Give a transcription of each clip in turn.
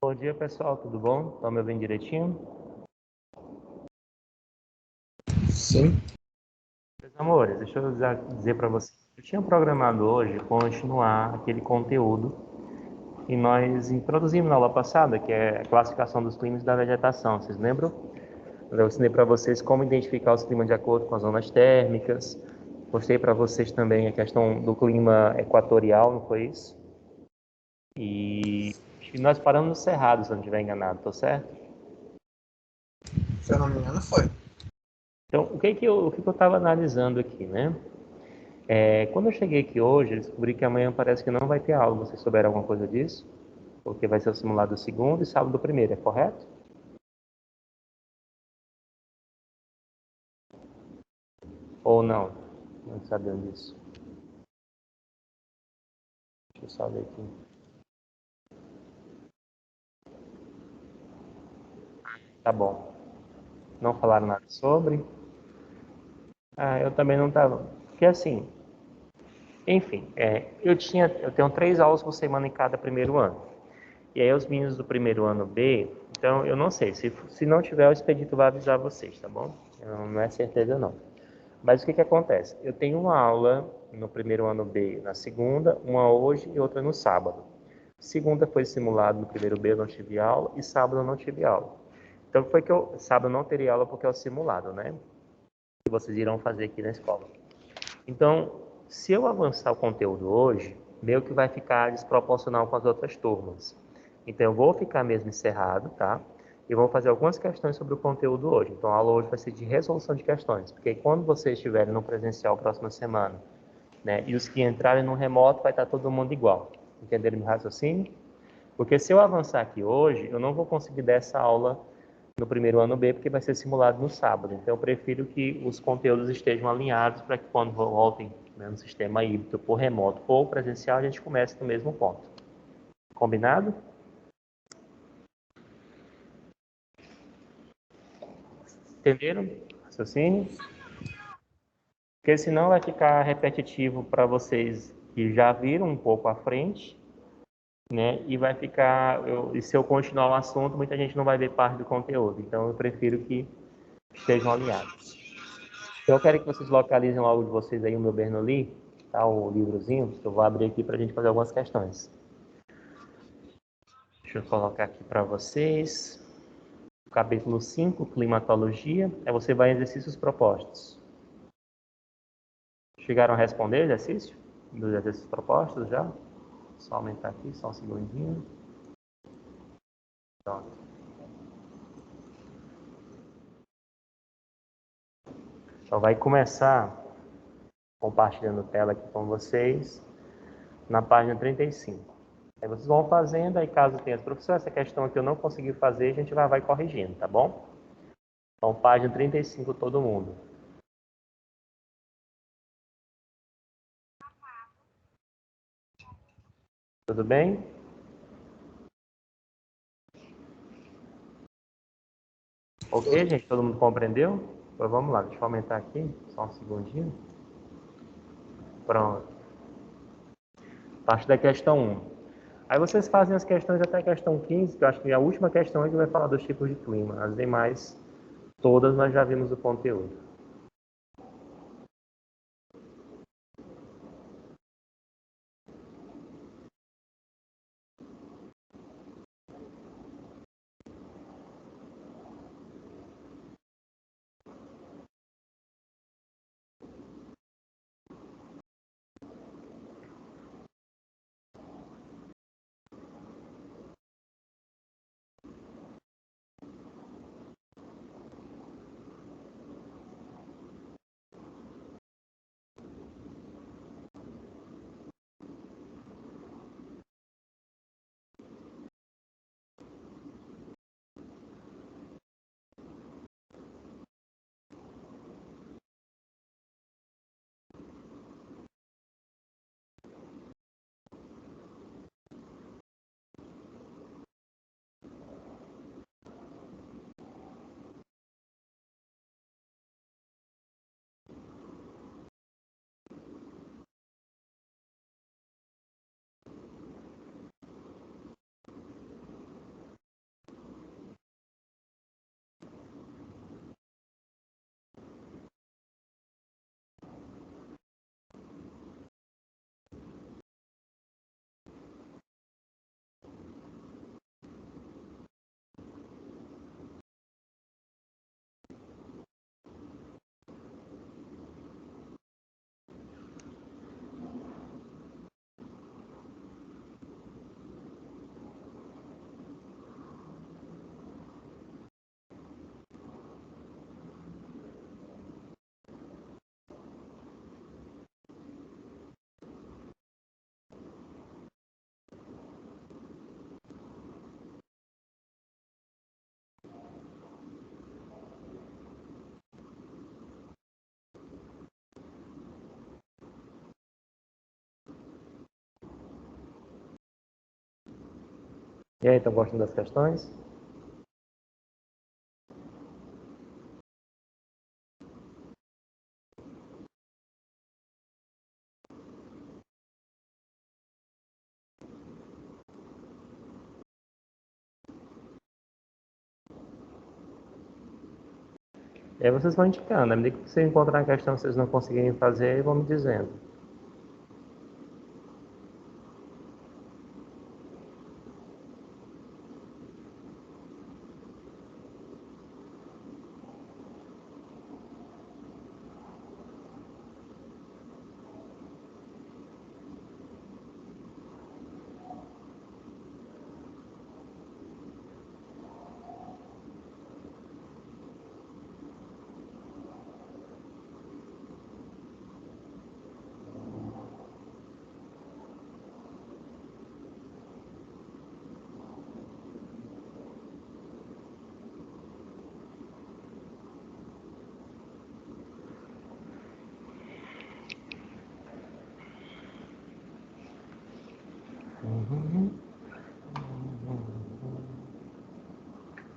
Bom dia, pessoal, tudo bom? Estão me ouvindo direitinho? Sim. Meus amores, deixa eu dizer para vocês. Eu tinha programado hoje continuar aquele conteúdo que nós introduzimos na aula passada, que é a classificação dos climas da vegetação. Vocês lembram? Eu ensinei para vocês como identificar os climas de acordo com as zonas térmicas. Mostrei para vocês também a questão do clima equatorial, não foi isso? E acho que nós paramos no Cerrado, se eu não estiver enganado, tô certo? Se eu não me engano, foi. Então, o que eu estava analisando aqui, né? Quando eu cheguei aqui hoje, eu descobri que amanhã parece que não vai ter aula. Vocês souberam alguma coisa disso? Porque vai ser o simulado do segundo e sábado do primeiro, é correto? Ou não? Não sabiam disso. Deixa eu só ver aqui. Tá bom. Não falaram nada sobre. Eu também não estava. Porque assim, enfim, eu tenho 3 aulas por semana em cada primeiro ano. E aí os meninos do primeiro ano B, então eu não sei, se não tiver o expedito vai avisar vocês, tá bom? Não é certeza não. Mas o que acontece? Eu tenho uma aula no primeiro ano B na segunda, uma hoje e outra no sábado. Segunda foi simulado no primeiro B, eu não tive aula, e sábado eu não tive aula. Então foi que sábado eu não teria aula porque é o simulado, né? Que vocês irão fazer aqui na escola. Então, se eu avançar o conteúdo hoje, meio que vai ficar desproporcional com as outras turmas. Então, eu vou ficar mesmo encerrado, tá? E vou fazer algumas questões sobre o conteúdo hoje. Então, a aula hoje vai ser de resolução de questões, porque quando vocês estiverem no presencial próxima semana, né, e os que entrarem no remoto, vai estar todo mundo igual. Entenderam meu raciocínio? Porque se eu avançar aqui hoje, eu não vou conseguir dar essa aula no primeiro ano B, porque vai ser simulado no sábado. Então, eu prefiro que os conteúdos estejam alinhados para que quando voltem, né, no sistema híbrido, por remoto ou presencial, a gente comece no mesmo ponto. Combinado? Entenderam? Raciocínio? Porque senão vai ficar repetitivo para vocês que já viram um pouco à frente, né? E vai ficar, e se eu continuar o assunto, muita gente não vai ver parte do conteúdo. Então, eu prefiro que estejam alinhados. Então, eu quero que vocês localizem logo de vocês aí o meu Bernoulli, tá? O livrozinho, que eu vou abrir aqui para a gente fazer algumas questões. Deixa eu colocar aqui para vocês. Capítulo 5, climatologia. Aí você vai em exercícios propostos. Chegaram a responder o exercício? Dos exercícios propostos já? Só aumentar aqui, só um segundinho. Pronto. Então vai começar compartilhando tela aqui com vocês na página 35. Aí vocês vão fazendo, aí caso tenha, professor, essa questão aqui eu não consegui fazer, a gente vai corrigindo, tá bom? Então, página 35, todo mundo. Tudo bem? Ok, gente? Todo mundo compreendeu? Então, vamos lá, deixa eu aumentar aqui, só um segundinho. Pronto. Parte da questão 1. Aí vocês fazem as questões até a questão 15, que eu acho que é a última questão é que vai falar dos tipos de clima. As demais, todas nós já vimos o conteúdo. E aí, estão gostando das questões? E aí vocês vão indicando, à medida que você encontrar a questão que vocês não conseguirem fazer, vão me dizendo.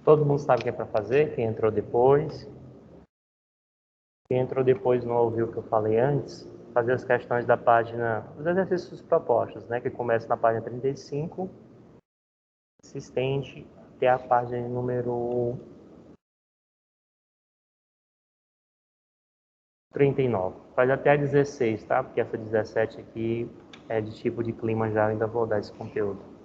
Todo mundo sabe o que é para fazer, quem entrou depois. Quem entrou depois não ouviu o que eu falei antes, fazer as questões da página, os exercícios propostos, né, que começa na página 35, se estende até a página número 39. Faz até a 16, tá? Porque essa 17 aqui é de tipo de clima já, ainda vou dar esse conteúdo.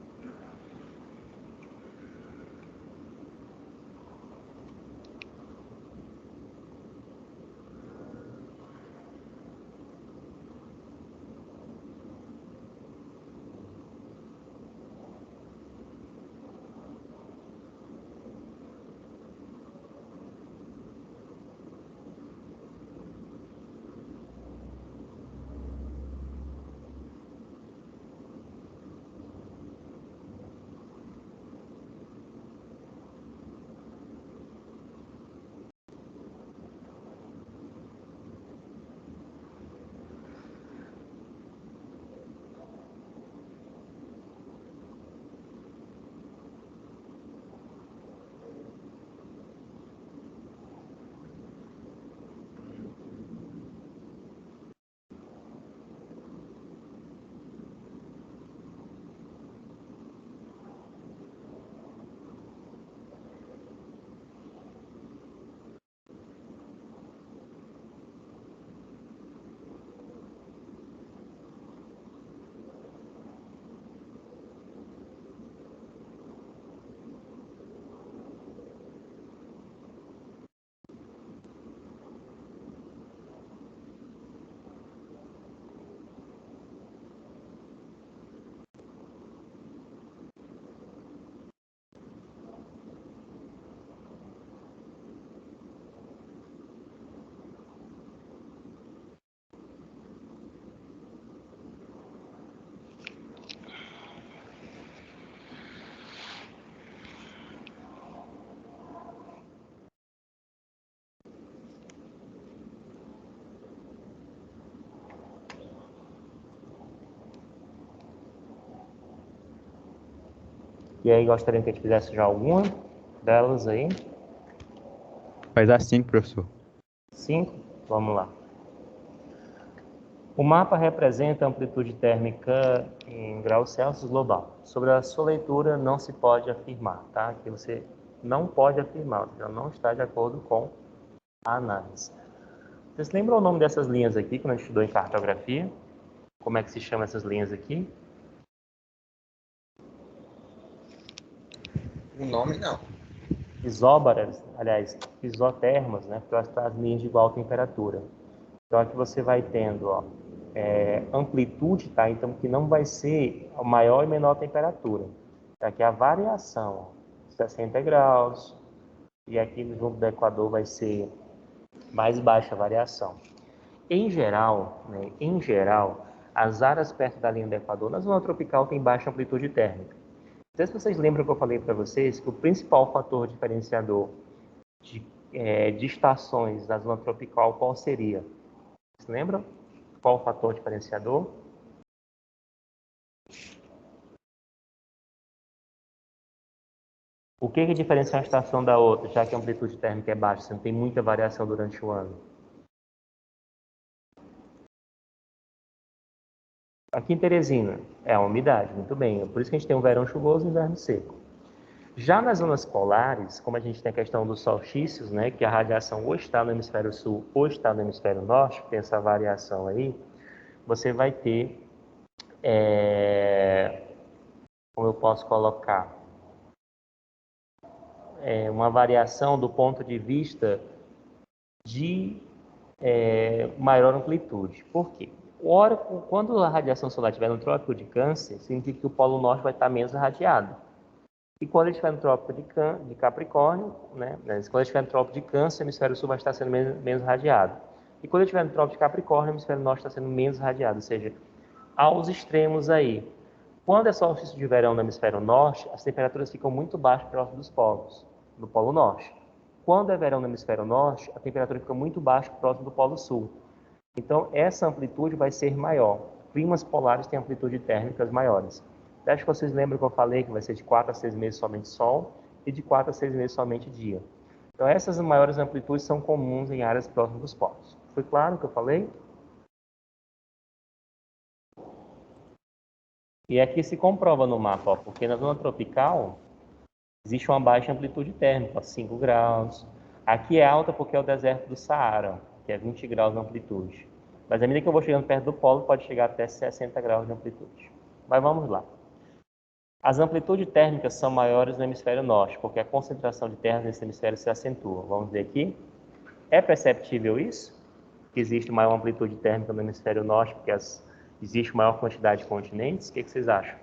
E aí, gostaria que a gente fizesse já alguma delas aí? Faz assim, professor. 5? Vamos lá. O mapa representa a amplitude térmica em graus Celsius global. Sobre a sua leitura, não se pode afirmar, tá? Aqui você não pode afirmar, você não está de acordo com a análise. Vocês lembram o nome dessas linhas aqui, quando a gente estudou em cartografia? Como é que se chama essas linhas aqui? O nome não. Isóbaras, aliás, isotermas, né? Porque elas têm as linhas de igual temperatura. Então aqui você vai tendo, ó, amplitude, tá? Então que não vai ser a maior e menor temperatura. Aqui a variação, ó, 60 graus, e aqui junto do Equador vai ser mais baixa a variação. Em geral, né, as áreas perto da linha do Equador, na zona tropical, tem baixa amplitude térmica. Não sei se vocês lembram que eu falei para vocês que o principal fator diferenciador de estações na zona tropical, qual seria? Vocês lembram? Qual o fator diferenciador? O que que diferencia uma estação da outra, já que a amplitude térmica é baixa, você não tem muita variação durante o ano? Aqui em Teresina, é a umidade, muito bem. Por isso que a gente tem um verão chuvoso e um inverno seco. Já nas zonas polares, como a gente tem a questão dos solstícios, né, que a radiação ou está no hemisfério sul ou está no hemisfério norte, tem essa variação aí, você vai ter, como eu posso colocar, uma variação do ponto de vista de maior amplitude. Por quê? Quando a radiação solar estiver no trópico de Câncer, significa que o Polo Norte vai estar menos irradiado. E quando ele estiver no trópico de Capricórnio, né? Quando ele estiver no trópico de Câncer, o hemisfério sul vai estar sendo menos irradiado. E quando ele estiver no trópico de Capricórnio, o hemisfério norte está sendo menos irradiado. Ou seja, aos extremos aí. Quando é solstício de verão no hemisfério norte, as temperaturas ficam muito baixas próximo dos polos, do Polo Norte. Quando é verão no hemisfério norte, a temperatura fica muito baixa próximo do Polo Sul. Então, essa amplitude vai ser maior. Climas polares têm amplitude térmicas maiores. Acho que vocês lembram que eu falei que vai ser de 4 a 6 meses somente sol e de 4 a 6 meses somente dia. Então, essas maiores amplitudes são comuns em áreas próximas dos polos. Foi claro o que eu falei? E aqui se comprova no mapa, ó, porque na zona tropical existe uma baixa amplitude térmica, 5 graus. Aqui é alta porque é o deserto do Saara, que é 20 graus de amplitude. Mas à medida que eu vou chegando perto do polo, pode chegar até 60 graus de amplitude. Mas vamos lá. As amplitudes térmicas são maiores no hemisfério norte, porque a concentração de terras nesse hemisfério se acentua. Vamos ver aqui. É perceptível isso? Que existe maior amplitude térmica no hemisfério norte, porque existe maior quantidade de continentes? O que vocês acham?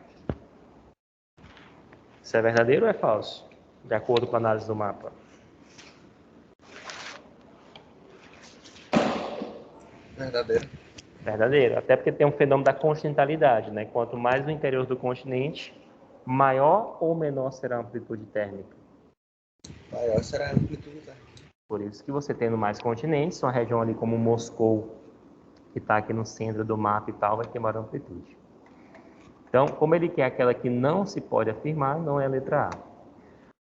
Isso é verdadeiro ou é falso? De acordo com a análise do mapa. Verdadeiro. Verdadeiro. Até porque tem um fenômeno da continentalidade, né? Quanto mais no interior do continente, maior ou menor será a amplitude térmica. Maior será a amplitude térmica. Por isso que você tendo mais continentes, uma região ali como Moscou, que está aqui no centro do mapa e tal, vai ter maior amplitude. Então, como ele quer aquela que não se pode afirmar, não é a letra A.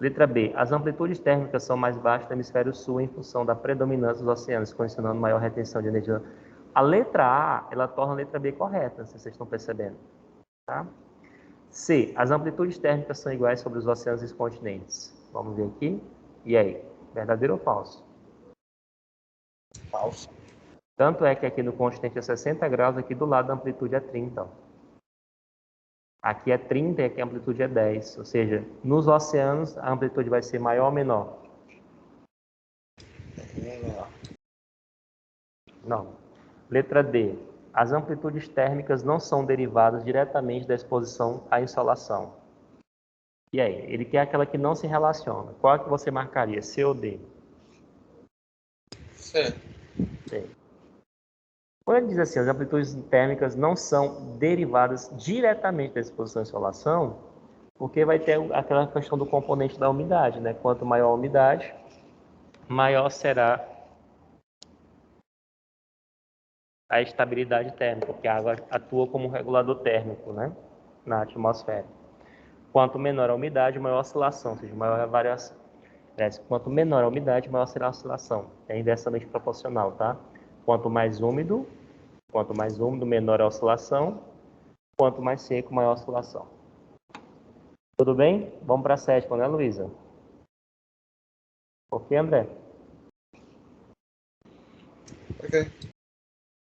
Letra B. As amplitudes térmicas são mais baixas no hemisfério sul em função da predominância dos oceanos, condicionando maior retenção de energia. A letra A, ela torna a letra B correta, se vocês estão percebendo. Tá? C. As amplitudes térmicas são iguais sobre os oceanos e os continentes. Vamos ver aqui. E aí? Verdadeiro ou falso? Falso. Tanto é que aqui no continente é 60 graus, aqui do lado a amplitude é 30. Ó. Aqui é 30 e aqui a amplitude é 10. Ou seja, nos oceanos a amplitude vai ser maior ou menor? Menor. Não. Letra D. As amplitudes térmicas não são derivadas diretamente da exposição à insolação. E aí? Ele quer aquela que não se relaciona. Qual é que você marcaria? C ou D? C. C. Quando ele diz assim, as amplitudes térmicas não são derivadas diretamente da exposição à insolação, porque vai ter aquela questão do componente da umidade, né? Quanto maior a umidade, maior será a estabilidade térmica, porque a água atua como um regulador térmico, né? Na atmosfera. Quanto menor a umidade, maior a oscilação, ou seja, maior a variação. Quanto menor a umidade, maior será a oscilação. É inversamente proporcional, tá? Quanto mais úmido, menor a oscilação. Quanto mais seco, maior a oscilação. Tudo bem? Vamos para a sétima, né, Luísa? Ok, André? Ok.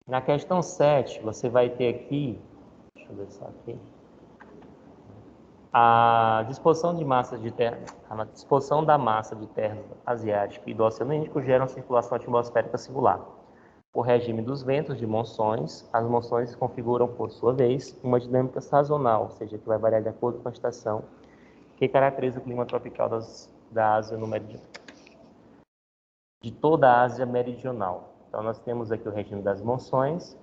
Na questão 7, você vai ter aqui, deixa eu ver só aqui, a disposição de massas de terra, a disposição da massa de terra asiática e do Oceano Índico gera uma circulação atmosférica singular. O regime dos ventos de monções, as monções configuram, por sua vez, uma dinâmica sazonal, ou seja, que vai variar de acordo com a estação, que caracteriza o clima tropical da Ásia no meridional, de toda a Ásia meridional. Então, nós temos aqui o regime das monções.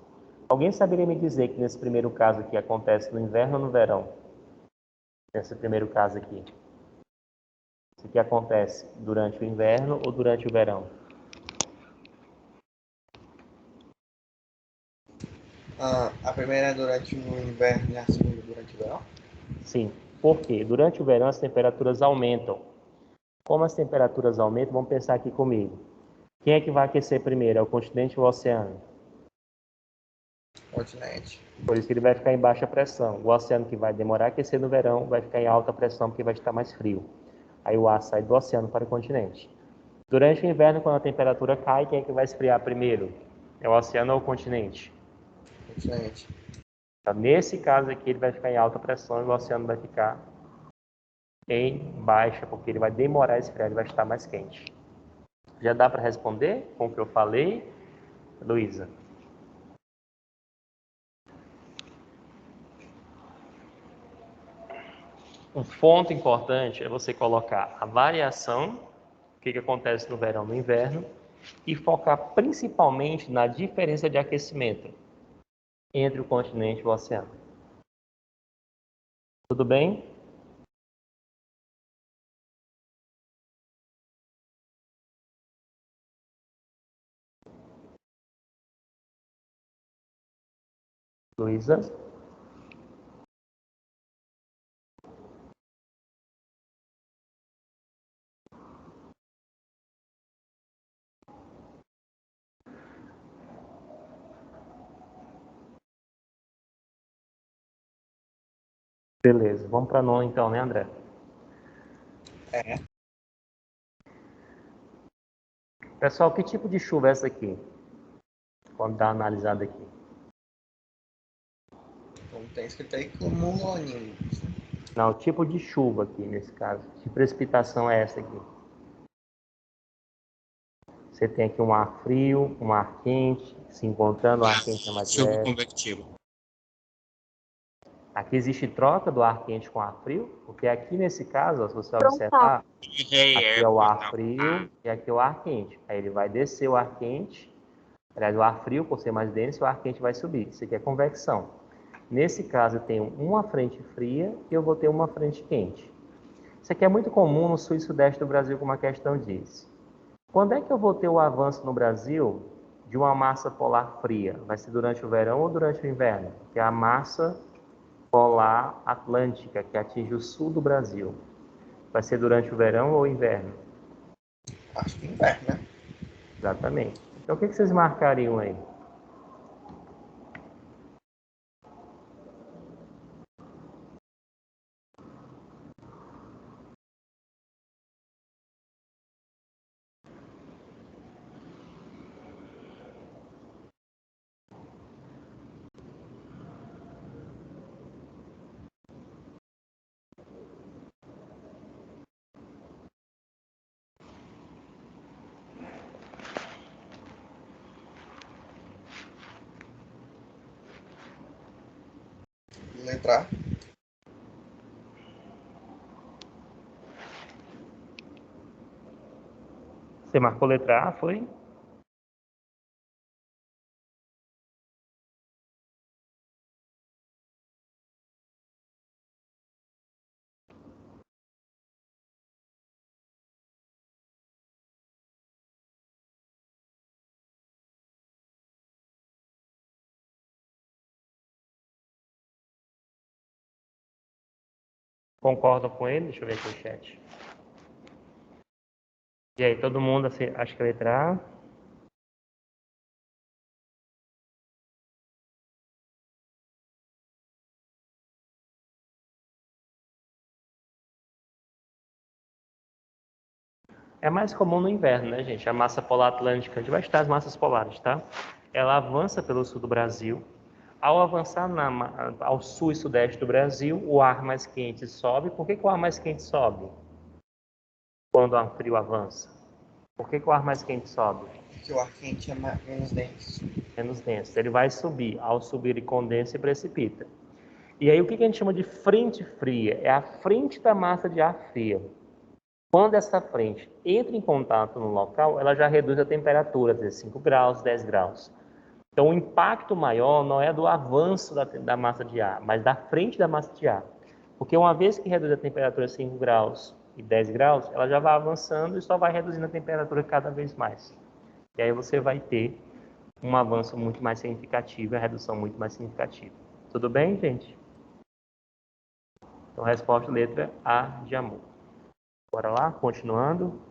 Alguém saberia me dizer que nesse primeiro caso aqui acontece no inverno ou no verão? Nesse primeiro caso aqui. Isso aqui acontece durante o inverno ou durante o verão? A primeira é durante o inverno e a segunda durante o verão? Sim. Por quê? Durante o verão as temperaturas aumentam. Como as temperaturas aumentam, vamos pensar aqui comigo. Quem é que vai aquecer primeiro? É o continente ou o oceano? Continente. Por isso que ele vai ficar em baixa pressão. O oceano, que vai demorar a aquecer no verão, vai ficar em alta pressão porque vai estar mais frio. Aí o ar sai do oceano para o continente. Durante o inverno, quando a temperatura cai, quem é que vai esfriar primeiro? É o oceano ou o continente? Continente. Então, nesse caso aqui, ele vai ficar em alta pressão e o oceano vai ficar em baixa, porque ele vai demorar a esfriar, ele vai estar mais quente. Já dá para responder com o que eu falei, Luísa? Um ponto importante é você colocar a variação, o que acontece no verão e no inverno, e focar principalmente na diferença de aquecimento entre o continente e o oceano. Tudo bem? Luísa? Beleza, vamos para a nona então, né, André? É. Pessoal, que tipo de chuva é essa aqui? Vamos dar uma analisada aqui. Como tem escrito aí, cumulonimbus. Não, o tipo de chuva aqui, nesse caso. Que precipitação é essa aqui? Você tem aqui um ar frio, um ar quente, se encontrando, o ar quente é mais Chuva leve. convectiva. Aqui existe troca do ar quente com ar frio, porque aqui nesse caso, ó, se você observar, aqui é o ar frio e aqui é o ar quente. Aí ele vai descer o ar quente, aliás, o ar frio, por ser mais denso, o ar quente vai subir. Isso aqui é convecção. Nesse caso, eu tenho uma frente fria e eu vou ter uma frente quente. Isso aqui é muito comum no sul e sudeste do Brasil, como a questão diz. Quando é que eu vou ter o avanço no Brasil de uma massa polar fria? Vai ser durante o verão ou durante o inverno? Que é a massa polar atlântica, que atinge o sul do Brasil. Vai ser durante o verão ou o inverno? Acho que inverno, né? Exatamente. Então, o que vocês marcariam aí? Letra A. Você marcou letra A, foi? Concordam com ele? Deixa eu ver aqui o chat. E aí, todo mundo acha que é letra A? É mais comum no inverno, né, gente? A massa polar atlântica, onde vai estar as massas polares, tá? Ela avança pelo sul do Brasil. Ao avançar ao sul e sudeste do Brasil, o ar mais quente sobe. Por que o ar mais quente sobe quando o ar frio avança? Por que o ar mais quente sobe? Porque o ar quente é menos denso. Menos denso. Ele vai subir. Ao subir, ele condensa e precipita. E aí, o que a gente chama de frente fria? É a frente da massa de ar fria. Quando essa frente entra em contato no local, ela já reduz a temperatura, 5 graus, 10 graus. Então, o impacto maior não é do avanço da massa de ar, mas da frente da massa de ar. Porque uma vez que reduz a temperatura 5 graus e 10 graus, ela já vai avançando e só vai reduzindo a temperatura cada vez mais. E aí você vai ter um avanço muito mais significativo e a redução muito mais significativa. Tudo bem, gente? Então, resposta letra A de amor. Bora lá, continuando.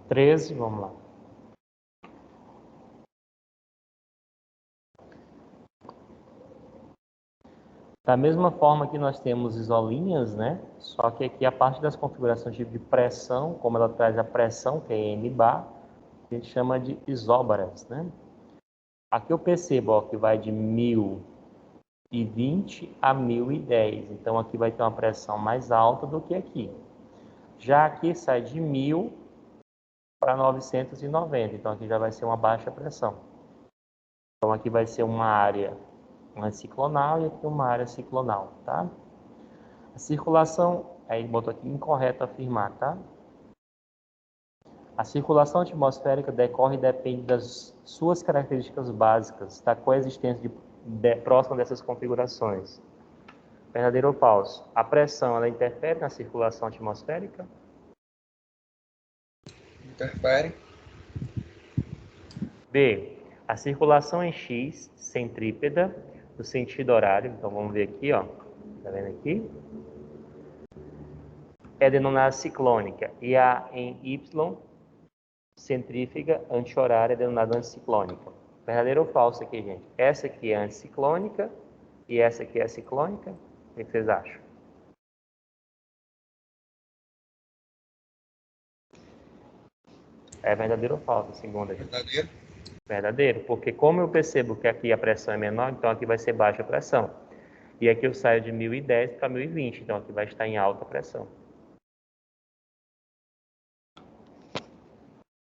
Treze, vamos lá. Da mesma forma que nós temos isolinhas, né? Só que aqui a parte das configurações de pressão, como ela traz a pressão, que é N bar, a gente chama de isóbaras, né? Aqui eu percebo, ó, que vai de 1020 a 1010. Então aqui vai ter uma pressão mais alta do que aqui. Já aqui sai de 1000 para 990. Então aqui já vai ser uma baixa pressão. Então aqui vai ser uma área anticiclonal e aqui uma área ciclonal, tá? A circulação, aí botou aqui incorreto afirmar, tá? A circulação atmosférica decorre e depende das suas características básicas, da coexistência próxima dessas configurações. Verdadeiro ou falso? A pressão, ela interfere na circulação atmosférica? Interfere. B. A circulação em X, centrípeta, do sentido horário, então vamos ver aqui, ó, tá vendo aqui? É denominada ciclônica, e a em Y, centrífuga anti-horária, é denominada anticiclônica. Verdadeiro ou falso aqui, gente? Essa aqui é anticiclônica e essa aqui é ciclônica? O que vocês acham? É verdadeiro ou falso a segunda, gente? Verdadeiro. Verdadeiro, porque como eu percebo que aqui a pressão é menor, então aqui vai ser baixa pressão. E aqui eu saio de 1010 para 1020, então aqui vai estar em alta pressão.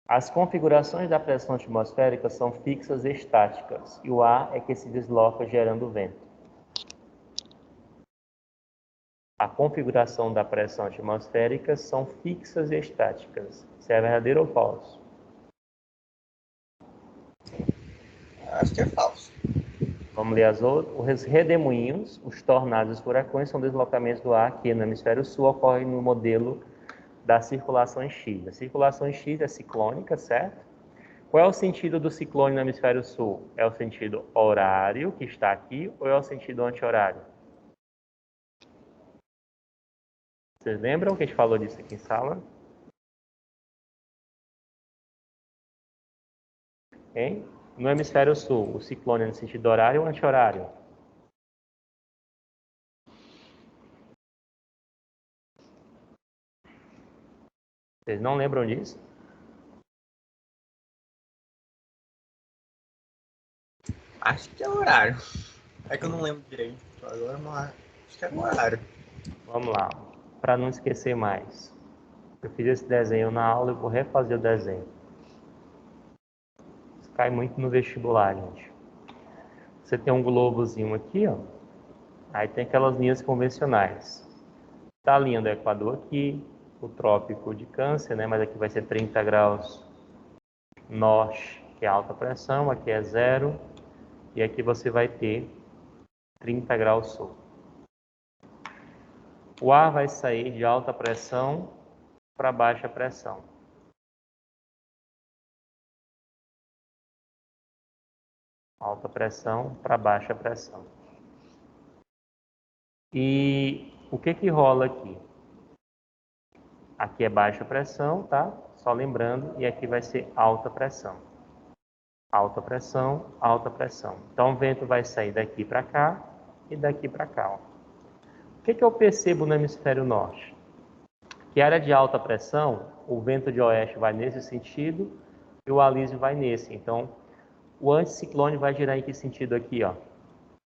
As configurações da pressão atmosférica são fixas e estáticas, e o ar é que se desloca gerando vento. A configuração da pressão atmosférica são fixas e estáticas. Isso é verdadeiro ou falso? Acho que é falso. Vamos ler as outras. Os redemoinhos, os tornados e os furacões são deslocamentos do ar que no hemisfério sul ocorrem no modelo da circulação em X. A circulação em X é ciclônica, certo? Qual é o sentido do ciclone no hemisfério sul? É o sentido horário, que está aqui, ou é o sentido anti-horário? Vocês lembram que a gente falou disso aqui em sala? Hein? No hemisfério sul, o ciclone é no sentido horário ou anti-horário? Vocês não lembram disso? Acho que é o horário. É que eu não lembro direito agora, mas acho que é o horário. Vamos lá, para não esquecer mais. Eu fiz esse desenho na aula, eu vou refazer o desenho. Isso cai muito no vestibular, gente. Você tem um globozinho aqui, ó. Aí tem aquelas linhas convencionais. Tá a linha do Equador aqui, o trópico de Câncer, né? Mas aqui vai ser 30 graus norte, que é alta pressão, aqui é zero. E aqui você vai ter 30 graus sul. O ar vai sair de alta pressão para baixa pressão. Alta pressão para baixa pressão. E o que que rola aqui? Aqui é baixa pressão, tá? Só lembrando, e aqui vai ser alta pressão. alta pressão, alta pressão. Então o vento vai sair daqui para cá e daqui para cá. Ó. O que eu percebo no hemisfério norte? Que área de alta pressão, o vento de oeste vai nesse sentido e o alísio vai nesse. Então, o anticiclone vai girar em que sentido aqui? Ó?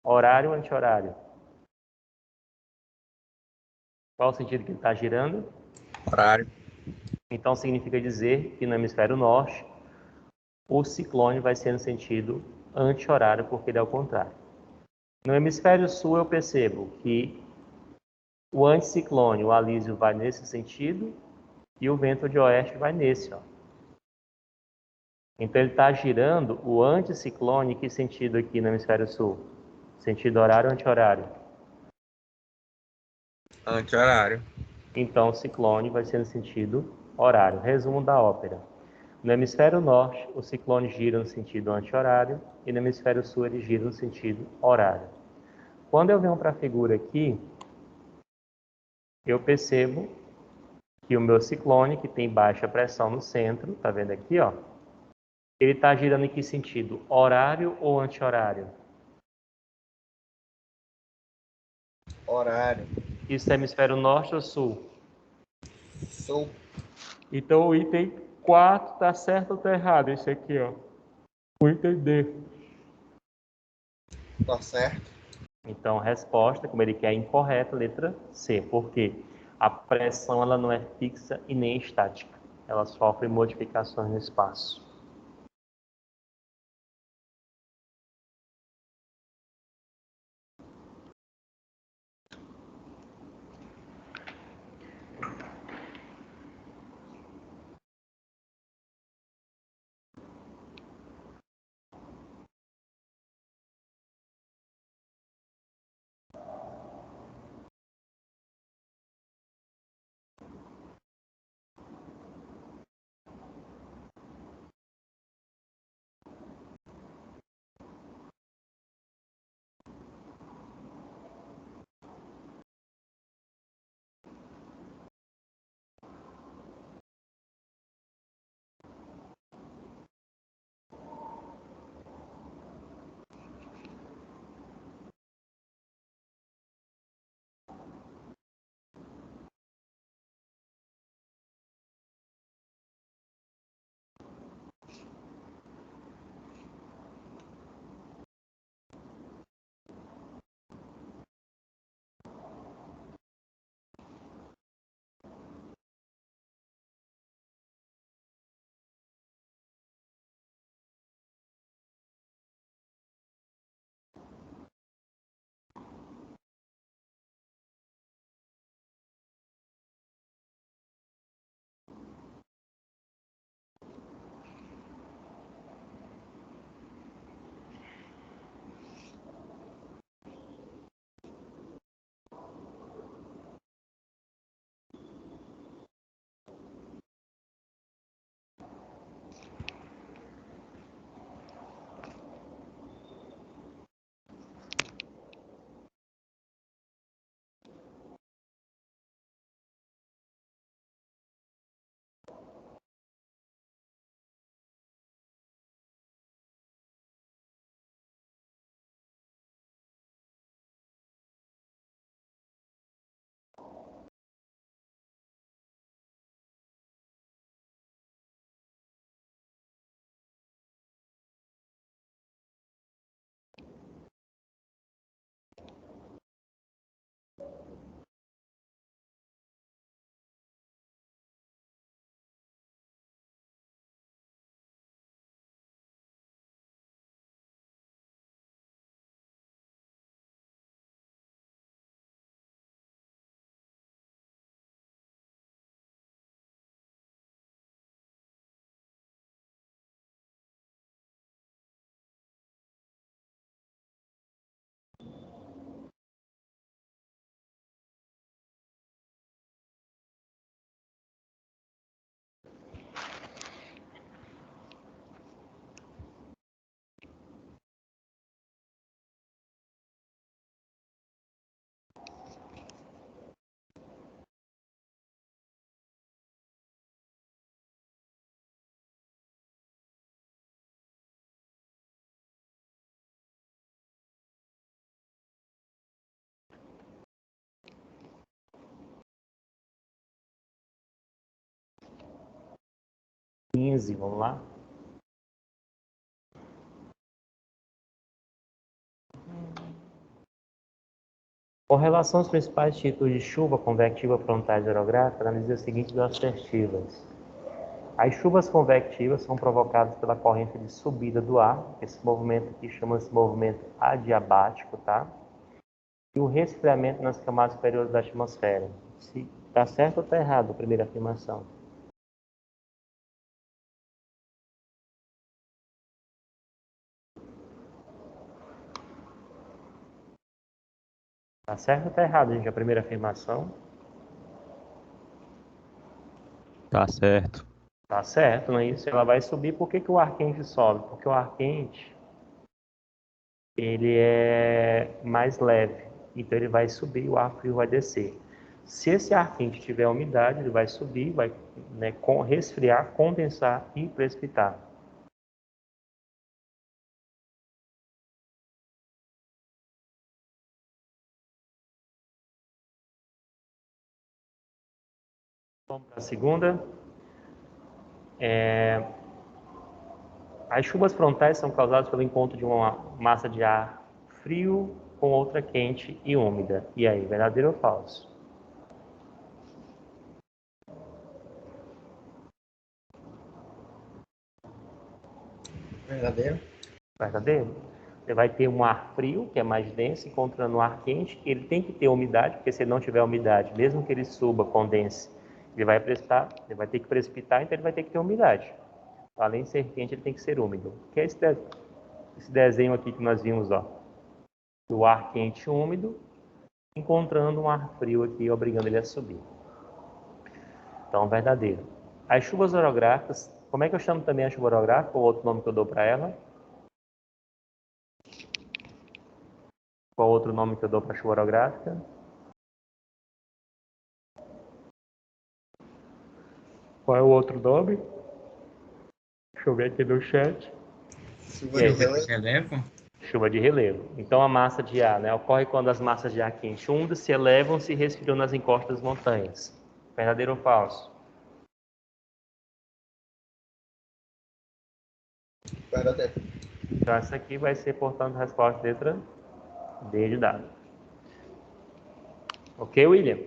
Horário ou anti-horário? Qual o sentido que ele está girando? Horário. Então, significa dizer que no hemisfério norte, o ciclone vai ser no sentido anti-horário, porque ele é o contrário. No hemisfério sul, eu percebo que o anticiclone, o alísio, vai nesse sentido e o vento de oeste vai nesse. Ó. Então, ele está girando o anticiclone, que sentido aqui no hemisfério sul? Sentido horário ou anti-horário? Anti-horário. Então, o ciclone vai ser no sentido horário. Resumo da ópera. No hemisfério norte, o ciclone gira no sentido anti-horário e no hemisfério sul ele gira no sentido horário. Quando eu venho para a figura aqui, eu percebo que o meu ciclone, que tem baixa pressão no centro, tá vendo aqui, ó? Ele está girando em que sentido? Horário ou anti-horário? Horário. Isso é hemisfério norte ou sul? Sul. Então o item 4 está certo ou está errado? Esse aqui, ó. O item D. Tá certo. Então, a resposta, como ele quer, é incorreta, letra C. Por quê? A pressão ela não é fixa e nem estática. Ela sofre modificações no espaço. 15, vamos lá. Com relação aos principais tipos de chuva convectiva, frontais e orográfica, analise as seguintes assertivas. As chuvas convectivas são provocadas pela corrente de subida do ar, esse movimento aqui chama-se movimento adiabático, tá? E o resfriamento nas camadas superiores da atmosfera. Se está certo ou está errado a primeira afirmação? Está certo ou está errado, gente, a primeira afirmação? Tá certo. Tá certo, não é isso? Ela vai subir. Por que que o ar quente sobe? Porque o ar quente, ele é mais leve. Então ele vai subir e o ar frio vai descer. Se esse ar quente tiver umidade, ele vai subir, vai, né, resfriar, condensar e precipitar. Vamos para a segunda. As chuvas frontais são causadas pelo encontro de uma massa de ar frio com outra quente e úmida. E aí, verdadeiro ou falso? Verdadeiro? Verdadeiro? Você vai ter um ar frio, que é mais denso, encontrando um ar quente, que ele tem que ter umidade, porque se ele não tiver umidade, mesmo que ele suba, condense, ele vai precipitar, ele vai ter que precipitar, então ele vai ter que ter umidade. Além de ser quente, ele tem que ser úmido. Que é esse desenho aqui que nós vimos, ó. Do ar quente e úmido, encontrando um ar frio aqui, obrigando ele a subir. Então, verdadeiro. As chuvas orográficas, como é que eu chamo também a chuva orográfica, ou outro nome que eu dou para ela? Qual outro nome que eu dou para a chuva orográfica? Qual é o outro nome? Deixa eu ver aqui no chat. Chuva de relevo? Chuva de relevo. Então a massa de ar, né, ocorre quando as massas de ar quente e úmidas se elevam e se resfriam nas encostas das montanhas. Verdadeiro ou falso? Verdadeiro. Então essa aqui vai ser, portanto, a resposta letra D de dado. Ok, William?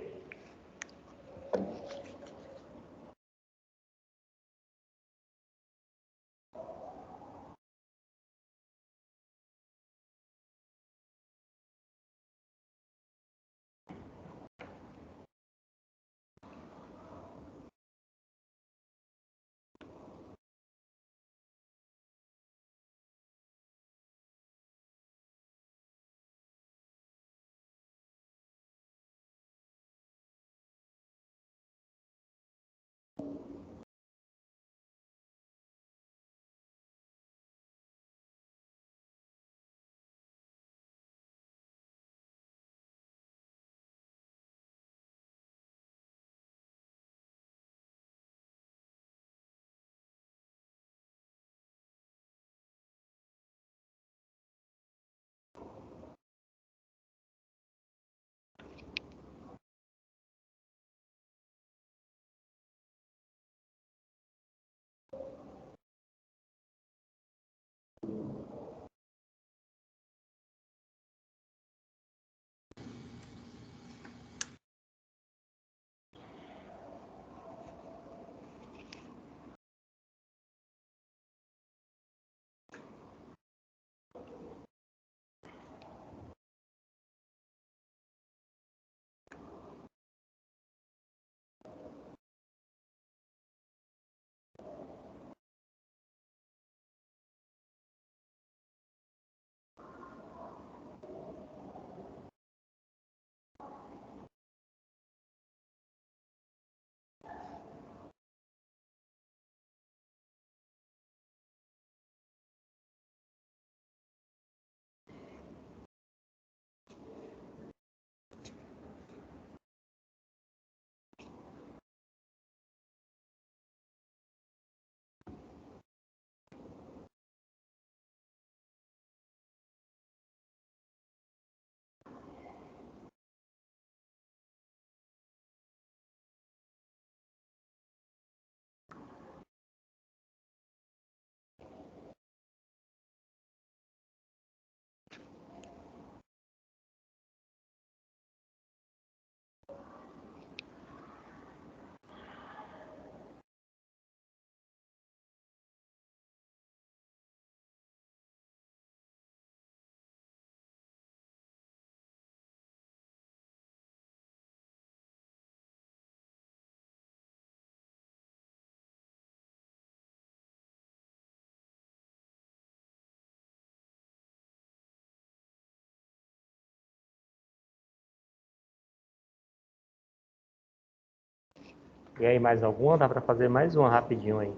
E aí, mais alguma? Dá para fazer mais uma rapidinho aí.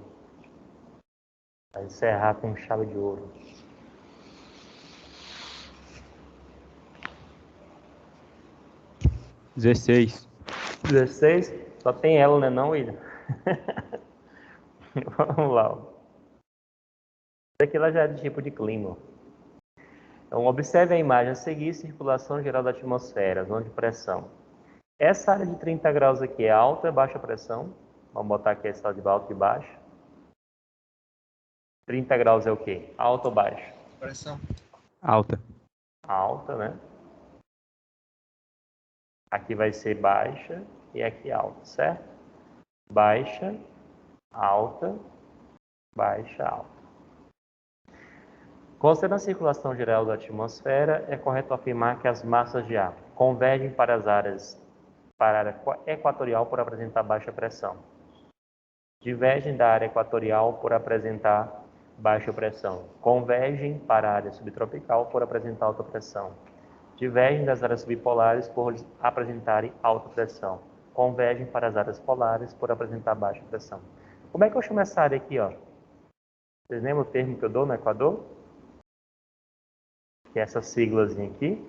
Para encerrar com chave de ouro. 16. 16. Só tem ela, né não, William? Vamos lá. Ó. Isso aqui ela já é de tipo de clima. Então, observe a imagem a seguir, circulação geral da atmosfera, zona de pressão. Essa área de 30 graus aqui é alta ou é baixa pressão? Vamos botar aqui a escala de alta e baixa. 30 graus é o quê? Alta ou baixa? Pressão. Alta. Alta, né? Aqui vai ser baixa e aqui alta, certo? Baixa, alta, baixa, alta. Considerando a circulação geral da atmosfera, é correto afirmar que as massas de ar convergem para as áreas para a área equatorial por apresentar baixa pressão. Divergem da área equatorial por apresentar baixa pressão. Convergem para a área subtropical por apresentar alta pressão. Divergem das áreas subpolares por apresentarem alta pressão. Convergem para as áreas polares por apresentar baixa pressão. Como é que eu chamo essa área aqui, ó? Vocês lembram o termo que eu dou no Equador? Que é essa siglazinha aqui.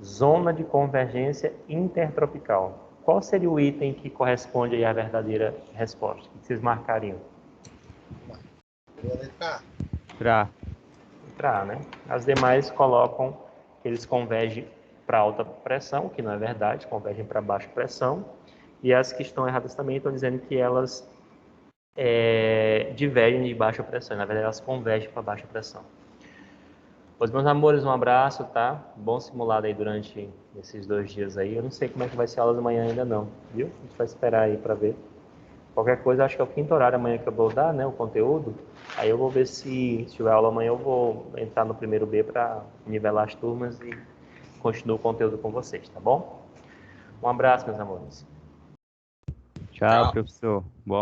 Zona de convergência intertropical. Qual seria o item que corresponde aí à verdadeira resposta? O que vocês marcariam? Pra. Letra A, né? As demais colocam que eles convergem para alta pressão, que não é verdade, convergem para baixa pressão. E as que estão erradas também estão dizendo que elas divergem de baixa pressão. Na verdade, elas convergem para baixa pressão. Pois, meus amores, um abraço, tá? Bom simulado aí durante esses 2 dias aí. Eu não sei como é que vai ser a aula de manhã ainda não, viu? A gente vai esperar aí para ver. Qualquer coisa, acho que é o 5º horário amanhã que eu vou dar, né? O conteúdo. Aí eu vou ver se tiver aula amanhã, eu vou entrar no primeiro B para nivelar as turmas e continuar o conteúdo com vocês, tá bom? Um abraço, meus amores. Tchau, professor. Bom